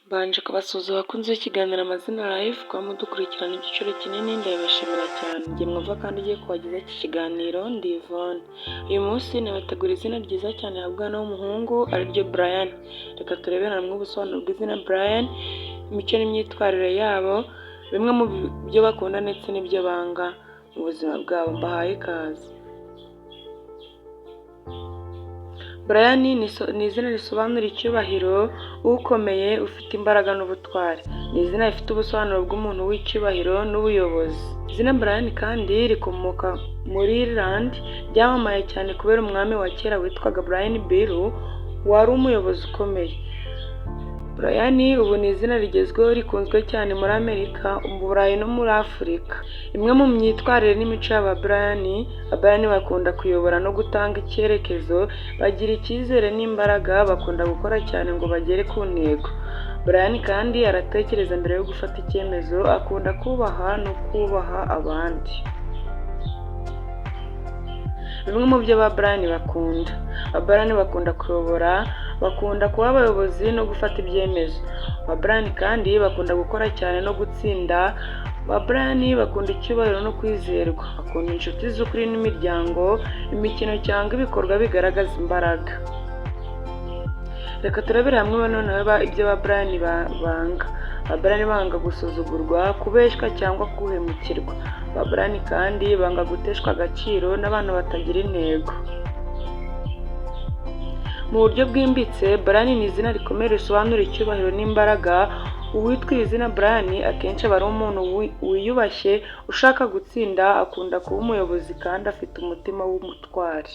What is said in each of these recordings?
Mbanje kubasuhuza abakunzi b'ikiganiro Amazina Live, kuba mudukurikirana igiciro kinini ndabibashimira cyane. Njye mwumva kandi ugiye kubagezaho iki kiganiro ndi Yvonne. Uyu munsi nabategura izina ryiza cyane habwa n'umuhungu ariryo Brian. Reka turebere hamwe ubusobanuro bw'izina Brian, imico n'imyitwarire yabo, bimwe mu byo bakunda ndetse n'ibyo banga mu buzima bwabo. Mbahaye ikaze. Brian ni izina risobanura icyubahiro, ukomeye, ufite imbaraga n'ubutwari. Ni izina rifite ubusobanuro bw'umuntu w'icyubahiro n'ubuyobozi. Izina Brian kandi rikomoka muri Ireland, ryamamaye cyane kubera umwami wa kera witwaga Brian Boru, wari umuyobozi ukomeye. Brian ubu ni izina rigezweho rikunzwe cyane muri Amerika, mu Burayi no muri Afurika. Imwe mu myitwarire n'imico y'aba Brian bakunda kuyobora no gutanga icyerekezo, bagira icyizere n'imbaraga, bakunda gukora cyane ngo bagere ku ntego. Brian kandi aratekereza mbere yo gufata icyemezo, akunda kubaha no kubaha abandi. Bimwe mu byo ba Brian bakunda. Brian bakunda kuyobora, bakunda kuba abayobozi no gufata ibyemezo. Brian kandi bakunda gukora cyane no gutsinda. Brian bakunda icyubahiro no kwizerwa, bakunda inshuti z'ukuri n'imiryango, imikino cyangwa ibikorwa bigaragaza imbaraga. Reka turebere hamwe noneho ibyo ba Brian banga. Brian banga gusuzugurwa, kubeshywa cyangwa guhemukirwa. Brian kandi banga guteshwa agaciro n'abantu batagira intego. Mu buryo bwimbitse, Brian ni izina rikomeye risobanura icyubahiro n'imbaraga. Uwitwa izina Brian akenshi aba ari umuntu wiyubashye, ushaka gutsinda, akunda kuba umuyobozi kandi afite umutima w'umutwari.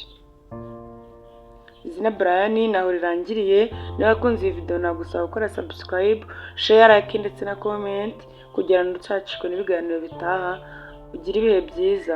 Izina Brian naho rirangiriye. Niba wakunze iyi video nagusaba gukora subscribe, share, like ndetse na comment kugira ngo uzacikwe n'ibiganiro bitaha. Ugire ibihe byiza.